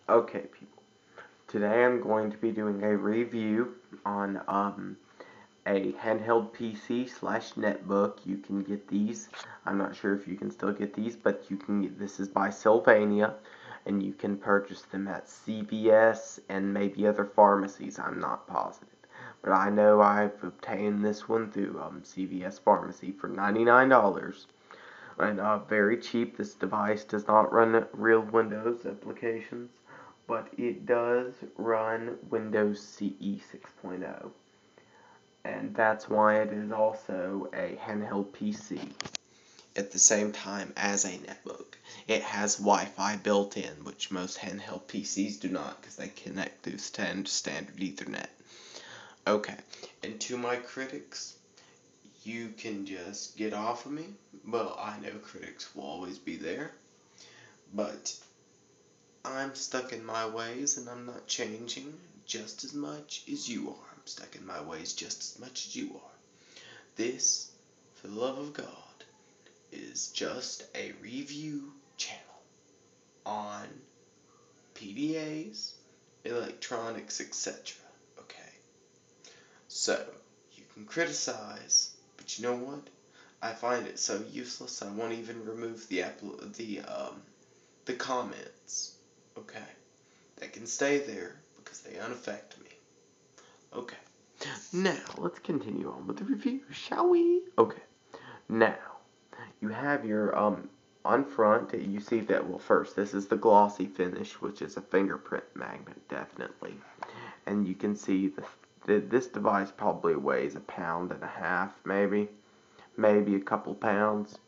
Okay, people. Today I'm going to be doing a review on a handheld PC slash netbook. You can get these. I'm not sure if you can still get these, but you can get, this is by Sylvania, and you can purchase them at CVS and maybe other pharmacies. I'm not positive. But I know I've obtained this one through CVS Pharmacy for $99. And very cheap. This device does not run real Windows applications, but it does run Windows CE 6.0, and that's why it is also a handheld PC at the same time as a netbook. It has Wi-Fi built in, which most handheld PCs do not because they connect through standard Ethernet. Okay, and to my critics, you can just get off of me. Well, I know critics will always be there, but I'm stuck in my ways and I'm not changing just as much as you are. I'm stuck in my ways just as much as you are. This, for the love of God, is just a review channel on PDAs, electronics, etc. Okay? So, you can criticize, but you know what? I find it so useless I won't even remove the comments. Okay? They can stay there because they unaffect me. Okay. Now, let's continue on with the review, shall we? Okay. Now, you have your, on front, you see that, well, first, this is the glossy finish, which is a fingerprint magnet, definitely. And you can see this device probably weighs 1.5 pounds, maybe a couple pounds.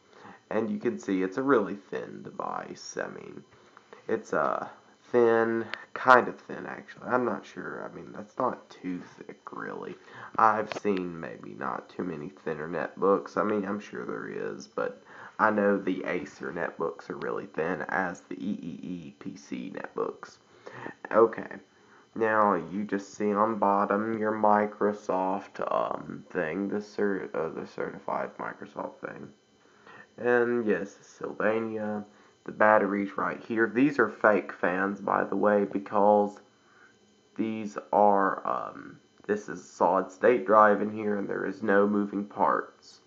And you can see it's a really thin device. I mean, it's thin, kind of thin actually. I'm not sure. I mean, that's not too thick really. I've seen maybe not too many thinner netbooks. I mean, I'm sure there is, but I know the Acer netbooks are really thin, as the EEE PC netbooks. Okay. Now you just see on bottom your Microsoft thing, the certified Microsoft thing. And yes, Sylvania. The batteries right here. These are fake fans, by the way, because these are, this is a solid state drive in here, and there is no moving parts.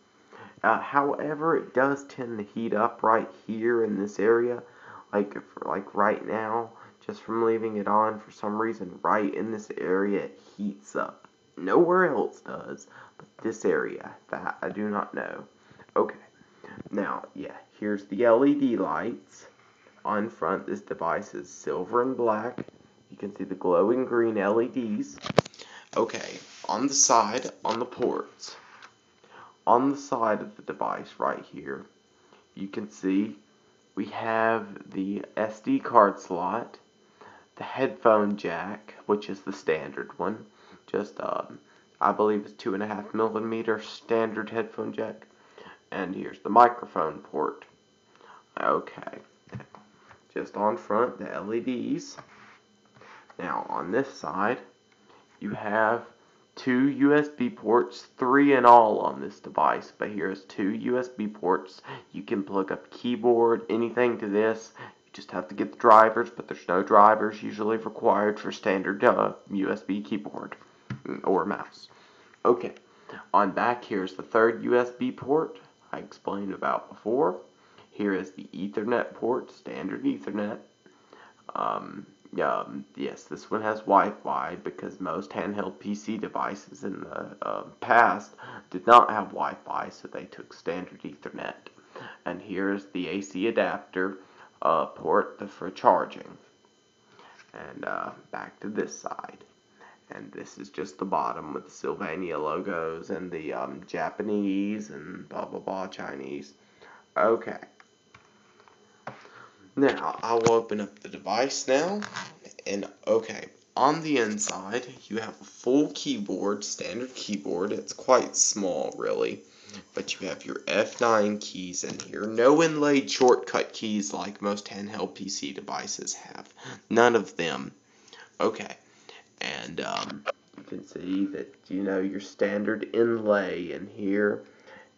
However, it does tend to heat up right here in this area, like right now, just from leaving it on. For some reason, right in this area, it heats up. Nowhere else does, but this area, that I do not know. Okay. Now, yeah, here's the LED lights. On front, this device is silver and black. You can see the glowing green LEDs. Okay, on the side, on the ports, on the side of the device right here, you can see we have the SD card slot, the headphone jack, which is the standard one, just, I believe it's 2.5mm standard headphone jack. And here's the microphone port. Okay. Just on front, the LEDs. Now, on this side, you have 2 USB ports, 3 in all on this device, but here's 2 USB ports. You can plug up keyboard, anything to this. You just have to get the drivers, but there's no drivers usually required for standard USB keyboard or mouse. Okay, on back, here's the third USB port I explained about before. Here is the Ethernet port, standard Ethernet. Yes, this one has Wi-Fi because most handheld PC devices in the past did not have Wi-Fi, so they took standard Ethernet. And here's the AC adapter port for charging. And back to this side. And this is just the bottom with the Sylvania logos and the Japanese and blah blah blah Chinese. Okay. Now, I'll open up the device now, and okay, on the inside, you have a full keyboard, standard keyboard. It's quite small, really, but you have your F9 keys in here. No inlaid shortcut keys like most handheld PC devices have. None of them. Okay, and you can see that, your standard inlay in here.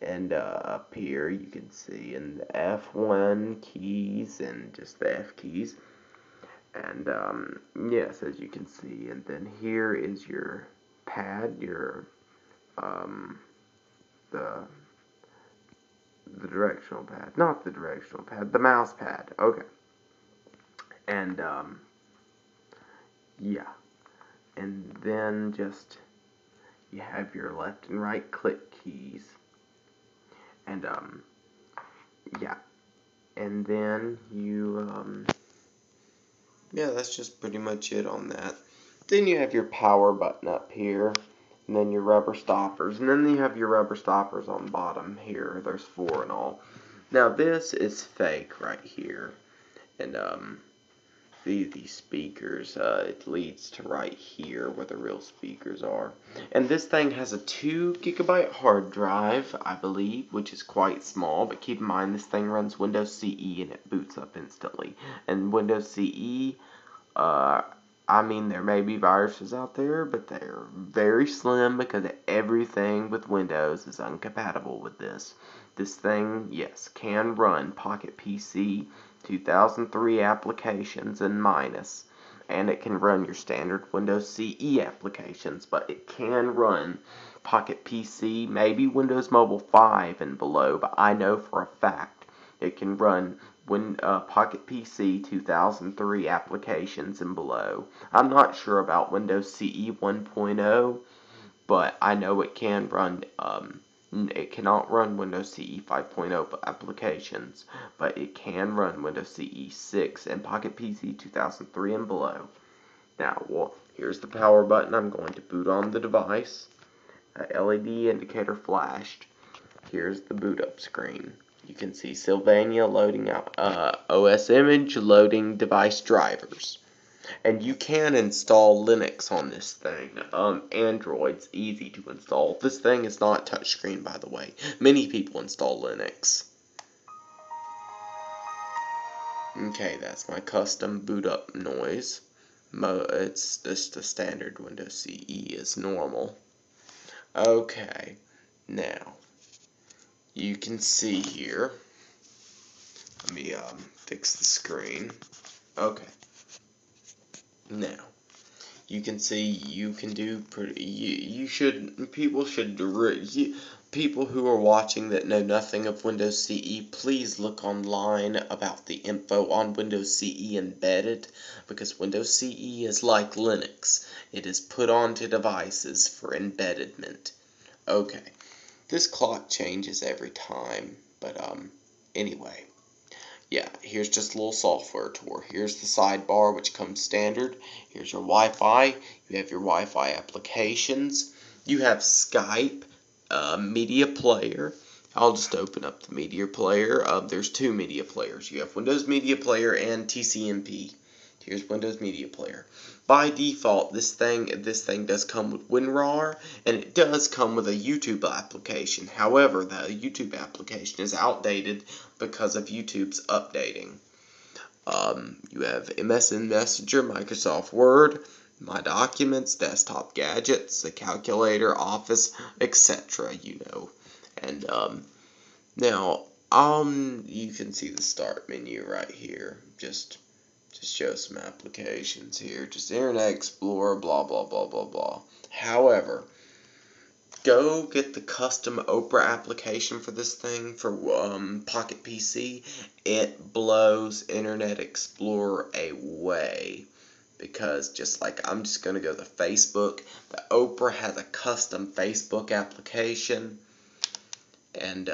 And up here you can see in the F1 keys and just the F keys. And yes, as you can see, and then here is your pad, your the directional pad, not the directional pad, the mouse pad. Okay, and yeah, and then just you have your left and right click keys, and yeah, and then you yeah, that's just pretty much it on that. Then you have your power button up here, and then your rubber stoppers, and then you have your rubber stoppers on the bottom here. There's 4 in all. Now this is fake right here, and these speakers, it leads to right here where the real speakers are. And this thing has a 2 gigabyte hard drive, I believe, which is quite small, but keep in mind this thing runs Windows CE and it boots up instantly. And Windows CE, I mean, there may be viruses out there, but they're very slim because everything with Windows is incompatible with this. This thing, yes, can run Pocket PC 2003 applications and minus, and it can run your standard Windows CE applications, but it can run Pocket PC, maybe Windows Mobile 5 and below, but I know for a fact it can run Pocket PC 2003 applications and below. I'm not sure about Windows CE 1.0, but I know it can run, it cannot run Windows CE 5.0 applications, but it can run Windows CE 6 and Pocket PC 2003 and below. Now, well, here's the power button. I'm going to boot on the device. A LED indicator flashed. Here's the boot up screen. You can see Sylvania loading out OS image, loading device drivers. And you can install Linux on this thing. Android's easy to install. This thing is not touchscreen, by the way. Many people install Linux. Okay, that's my custom boot up noise. It's just the standard Windows CE is normal. Okay, now you can see here. Let me fix the screen. Okay. Now, you can see you can do pretty. You should. People who are watching that know nothing of Windows CE, please look online about the info on Windows CE embedded, because Windows CE is like Linux. It is put onto devices for embedment. Okay, this clock changes every time, but anyway. Yeah, here's just a little software tour. Here's the sidebar, which comes standard. Here's your Wi-Fi. You have your Wi-Fi applications. You have Skype, media player. I'll just open up the media player. There's 2 media players. You have Windows Media Player and TCMP. Here's Windows Media Player. By default, this thing does come with WinRAR, and it does come with a YouTube application. However, the YouTube application is outdated because of YouTube's updating. You have MSN Messenger, Microsoft Word, My Documents, Desktop Gadgets, the calculator, Office, etc. You know, and now you can see the Start menu right here. Just show some applications here. Just Internet Explorer, blah, blah, blah, blah, blah. However, go get the custom Opera application for this thing for Pocket PC. It blows Internet Explorer away. Because just like I'm just going to go to Facebook, the Opera has a custom Facebook application. And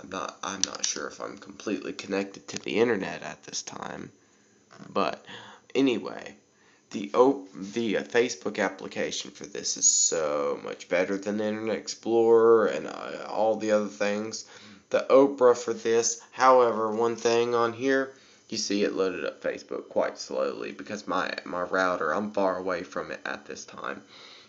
I'm not sure if I'm completely connected to the internet at this time, but anyway, the Facebook application for this is so much better than Internet Explorer and all the other things. The Opera for this, however, one thing on here, you see it loaded up Facebook quite slowly because my router, I'm far away from it at this time.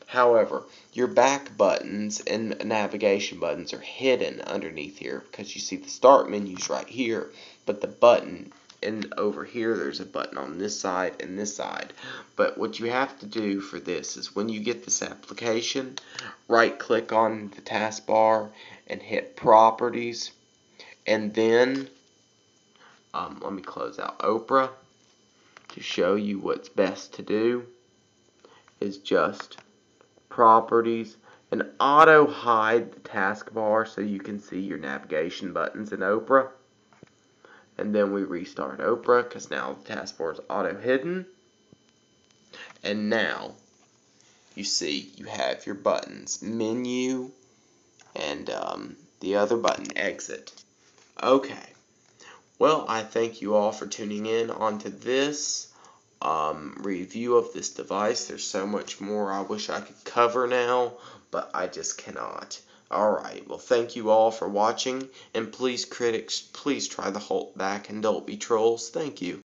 However, your back buttons and navigation buttons are hidden underneath here because you see the start menu's right here, but the button and over here there's a button on this side and this side. But what you have to do for this is when you get this application, right click on the taskbar and hit Properties, and then let me close out Opera. to show you what's best to do is just properties and auto hide the taskbar so you can see your navigation buttons in Opera. And then we restart Opera because now the taskbar is auto hidden. And now you see you have your buttons, menu, and the other button, exit. Okay, well, I thank you all for tuning in onto this review of this device. There's so much more I wish I could cover now, but I just cannot. Alright, well, thank you all for watching, and please, critics, please try the Halt back and don't be trolls. Thank you.